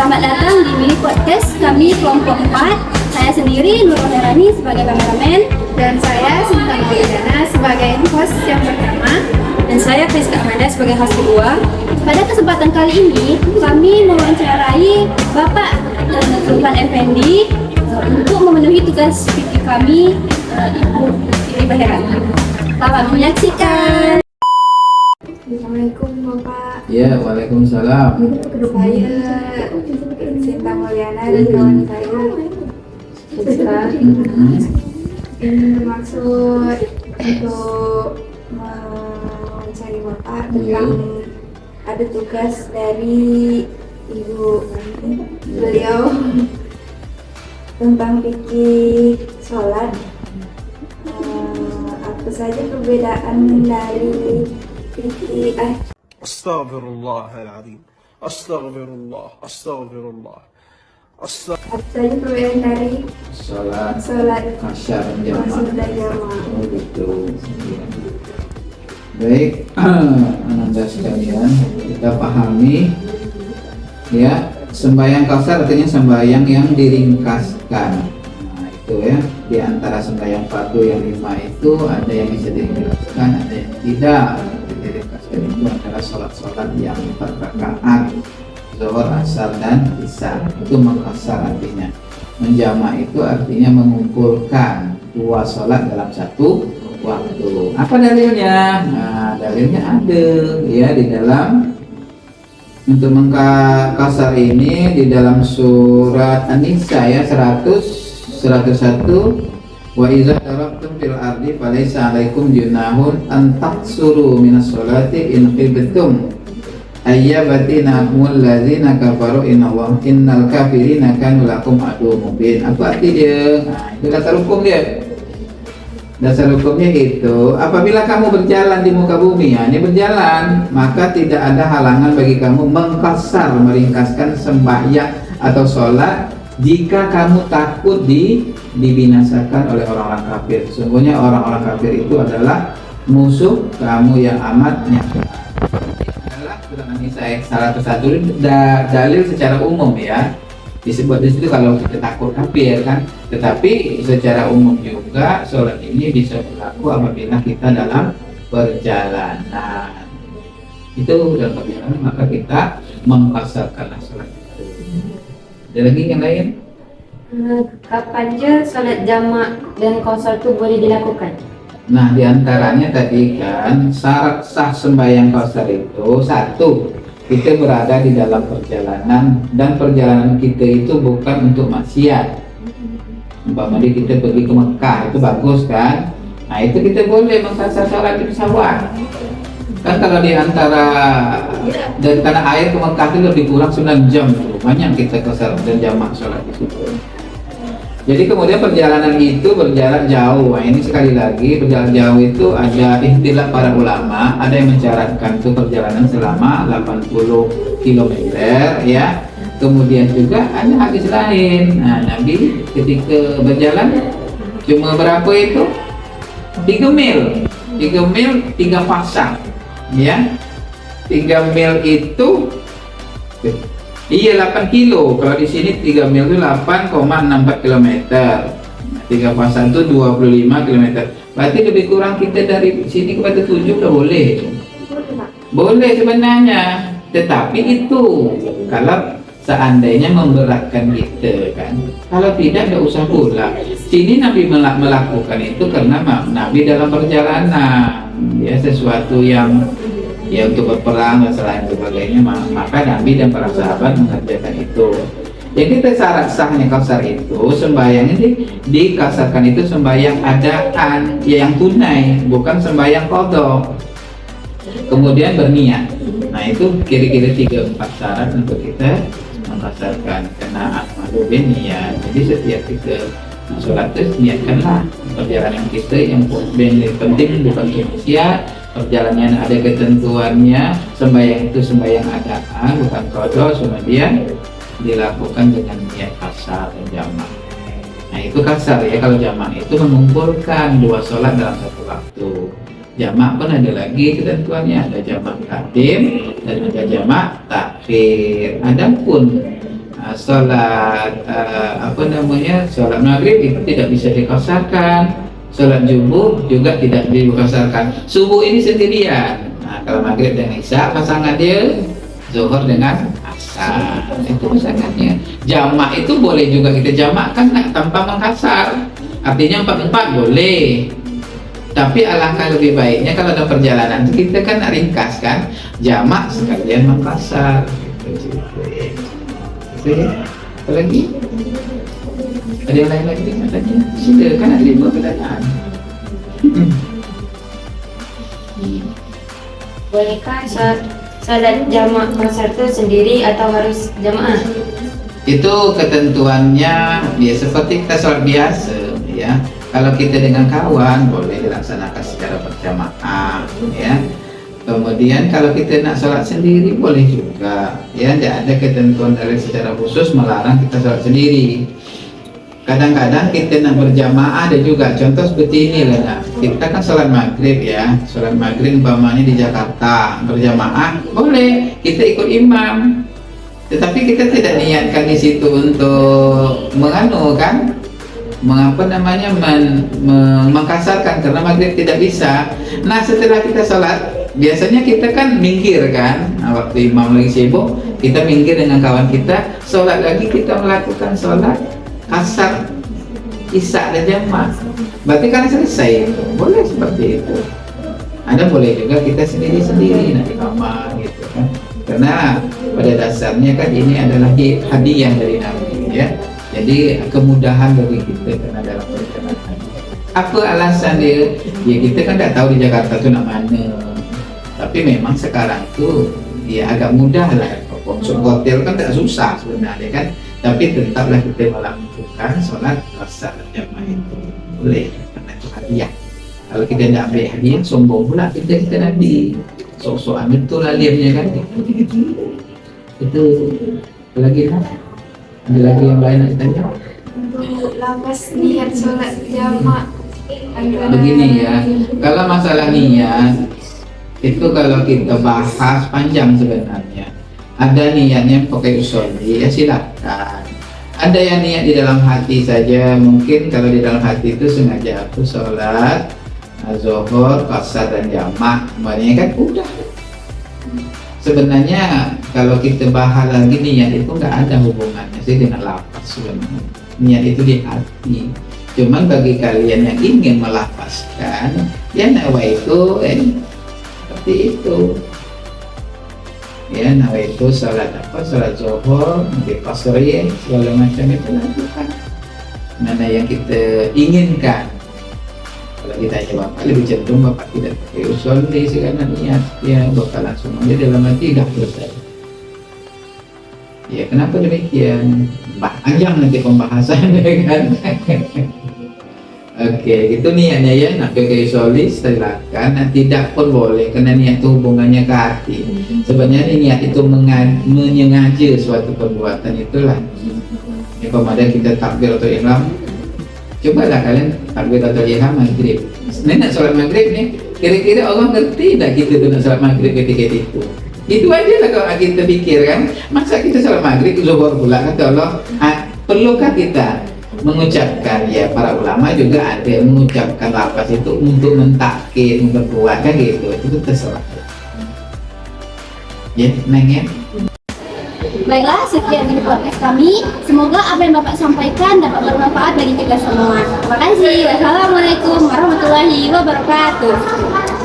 Selamat datang di Mini Podcast kami kelompok 4. Saya sendiri Nurul Herani sebagai kameramen, dan saya Sinta Maulidana sebagai host yang pertama, dan saya Friska Amanda sebagai host kedua. Pada kesempatan kali ini kami mewawancarai Bapak Sultan Effendi untuk memenuhi tugas PT kami, Ibu Siti Baherani. Selamat menyaksikan. Assalamualaikum Bapak. Ya, waalaikumsalam. Saya Sinta Maulidana dan kawan saya ini bermaksud untuk mencari Bapak tentang ada tugas dari Ibu beliau tentang fikih sholat. Apa saja perbedaan dari fikih Astaghfirullahaladzim. Astagfirullah. apa saja perbedaan dari Sholat kasar jamaah. dan jamaah. Oh gitu. Baik, ananda sekalian, kita pahami ya, sembahyang kasar artinya sembahyang yang diringkaskan. Nah, itu ya, di antara sembahyang fardu yang 5 itu ada yang bisa diringkaskan, ada yang tidak. Diringkaskan itu adalah sholat-sholat yang 4 rakaat, zuhur, asar, dan isya. Itu mengkasar artinya. Menjamak itu artinya mengumpulkan 2 sholat dalam satu waktu. Apa dalilnya? Nah, dalilnya ada ya di dalam, untuk mengkasar ini di dalam surat An-Nisa ya 101. Wa idza darabtum fil ardi falaysa 'alaikum junahun an taqsuru minas sholati in khiftum ayyabatinahumul ladzina kafaru innal kafirina kanu lakum aduwwun mubin. Apa arti dia? Nah, itu dasar hukum dia. Dasar hukumnya itu, apabila kamu berjalan di muka bumi, ya, ini berjalan, maka tidak ada halangan bagi kamu mengkasar, meringkaskan sembahyang atau sholat jika kamu takut dibinasakan oleh orang-orang kafir. Sesungguhnya orang-orang kafir itu adalah musuh kamu yang amat nyata. Adalah surat An-Nisa ayat 101 ini dalil secara umum ya. Disebut di situ kalau kita takut kafir kan, tetapi secara umum juga sholat ini bisa berlaku apabila kita dalam perjalanan. Itu dalam perjalanan maka kita mengkasarkanlah sholat itu. Ada lagi yang lain? Kapan aja sholat jamak dan qashar itu boleh dilakukan? Nah, diantaranya tadi kan syarat sah sembahyang qashar itu satu, kita berada di dalam perjalanan dan perjalanan kita itu bukan untuk maksiat. Umpamanya kita pergi ke Mekah itu bagus kan? Nah, itu kita boleh mengkasar sholat di pesawat. Kan kalau di antara dari tanah air ke Mekah itu lebih kurang 9 jam, banyak kita kasar dan jamak sholat di situ. Jadi kemudian perjalanan itu berjarak jauh. Nah, ini sekali lagi perjalanan jauh itu ada ikhtilaf para ulama. Ada yang mencaratkan itu perjalanan selama 80 km ya. Kemudian juga ada hadis lain. Nah, Nabi ketika berjalan cuma berapa itu? 3 mil. 3 mil 3 pasang ya. 3 mil itu iya 8 kilo. Kalau di sini 3 mil itu 8,64 km. 3 pasang itu 25 km. Berarti lebih kurang kita dari sini ke Batu Tujuh udah boleh. Boleh sebenarnya. Tetapi itu kalau seandainya memberatkan kita kan. Kalau tidak usah pula. Sini Nabi melakukan itu karena Nabi dalam perjalanan. Ya sesuatu yang ya untuk berperang dan selain sebagainya, maka Nabi dan para sahabat mengerjakan itu. Jadi kita syarat sahnya qashar itu sembahyang ini dikasarkan itu sembahyang adaan ya, yang tunai, bukan sembahyang qadha. Kemudian berniat. Nah, itu kira-kira 3-4 syarat untuk kita mengkasarkan karena a'malu binniyat. Jadi setiap kita sholat itu niatkanlah perjalanan kita yang penting bukan maksiat. Perjalanan ada ketentuannya, sembahyang itu sembahyang adaan bukan qadha, kemudian dilakukan dengan niat qashar dan jamak. Nah, itu qashar ya. Kalau jamak itu mengumpulkan 2 sholat dalam satu waktu. Jamak pun ada lagi ketentuannya, ada jamak takdim dan ada jamak takhir. Adapun Sholat sholat maghrib itu tidak bisa dikosarkan, sholat subuh juga tidak dikosarkan. Subuh ini sendirian. Nah, kalau maghrib dan isya pasangan dia, zuhur dengan asar, itu pasangannya. Jamak itu boleh juga kita jamakkan tanpa mengkasar, artinya 4-4 boleh. Tapi alangkah lebih baiknya kalau ada perjalanan kita kan ringkas kan, jamak sekalian mengkasar. Apa lagi? Ada yang lain lagi katanya? Sila kan ada 5 pertanyaan. Bolehkah salat jamak kasar itu sendiri atau harus jamaah? Itu ketentuannya ya seperti kita sholat biasa ya. Kalau kita dengan kawan boleh dilaksanakan secara berjamaah ya. Kemudian kalau kita nak sholat sendiri boleh juga ya. Tidak ada ketentuan dari secara khusus melarang kita sholat sendiri. Kadang-kadang kita nak berjamaah ada juga. Contoh seperti ini lah. Kita kan sholat maghrib ya. Sholat maghrib umpamanya di Jakarta berjamaah boleh. Kita ikut imam. Tetapi kita tidak niatkan di situ untuk mengkasarkan karena maghrib tidak bisa. Nah setelah kita sholat biasanya kita kan minggir kan. Nah, waktu imam lagi sibuk kita minggir dengan kawan kita, sholat lagi kita melakukan sholat kasar isya dan jamak. Berarti kan selesai itu. Boleh seperti itu. Ada boleh juga kita sendiri-sendiri nanti kamar gitu kan. Karena pada dasarnya kan ini adalah hadiah dari Nabi ya. Jadi kemudahan bagi kita karena dalam perjalanan. Apa alasan dia? Ya kita kan tak tahu di Jakarta tu nak mana. Tapi memang sekarang tu ya agak mudah lah. Masuk hotel kan tak susah sebenarnya kan. Tapi tetaplah kita melakukan sholat kasar jamaah itu boleh karena itu hadiah. Kalau kita tidak ambil hadiah sombong pula kita Nabi. Sok-sokan betul alimnya kan. Itu lagi lah. Ada lagi yang lain nak ditanya? Untuk lapas niat sholat jamak Begini ya, kalau masalah niat itu kalau kita bahas panjang sebenarnya. Ada niatnya pakai usolli ya silakan. Ada yang niat di dalam hati saja. Mungkin kalau di dalam hati itu sengaja aku sholat zuhur, qasar dan jamak, semuanya kan udah. Sebenarnya kalau kita bahas lagi niat itu nggak ada hubungannya sih dengan lafaz sebenarnya. Niat itu di hati. Cuman bagi kalian yang ingin melafazkan, ya nawaitu seperti itu. Ya nawaitu sholat sholat zuhur, di qasri, segala macam itu lakukan. Mana yang kita inginkan. Kalau ditanya bapak lebih cenderung bapak tidak pakai usolli segala niat ya bapak langsung aja dalam hati dah selesai. Ya kenapa demikian? Panjang nanti pembahasannya kan. Oke, itu niatnya ya nak pakai usolli silakan. Nah, tidak pun boleh karena niat itu hubungannya ke hati. Sebenarnya niat itu menyengaja suatu perbuatan itulah. Ya kemudian kita takbir atau ihram. Cobalah kalian takbir atau ihram maghrib. Ini nak sholat maghrib nih, kira-kira Allah ngerti tak kita tu nak sholat maghrib ketika itu? Itu aja lah kalau kita pikir kan. Masa kita sholat maghrib, zuhur pula kata Allah. Perlukah kita mengucapkan? Ya para ulama juga ada yang mengucapkan lafaz itu untuk mentakkid, memperkuat kan gitu. Itu terserah. Ya, Neng ya. Baiklah, sekian dari podcast kami. Semoga apa yang Bapak sampaikan dapat bermanfaat bagi kita semua. Terima kasih. Wassalamualaikum warahmatullahi wabarakatuh.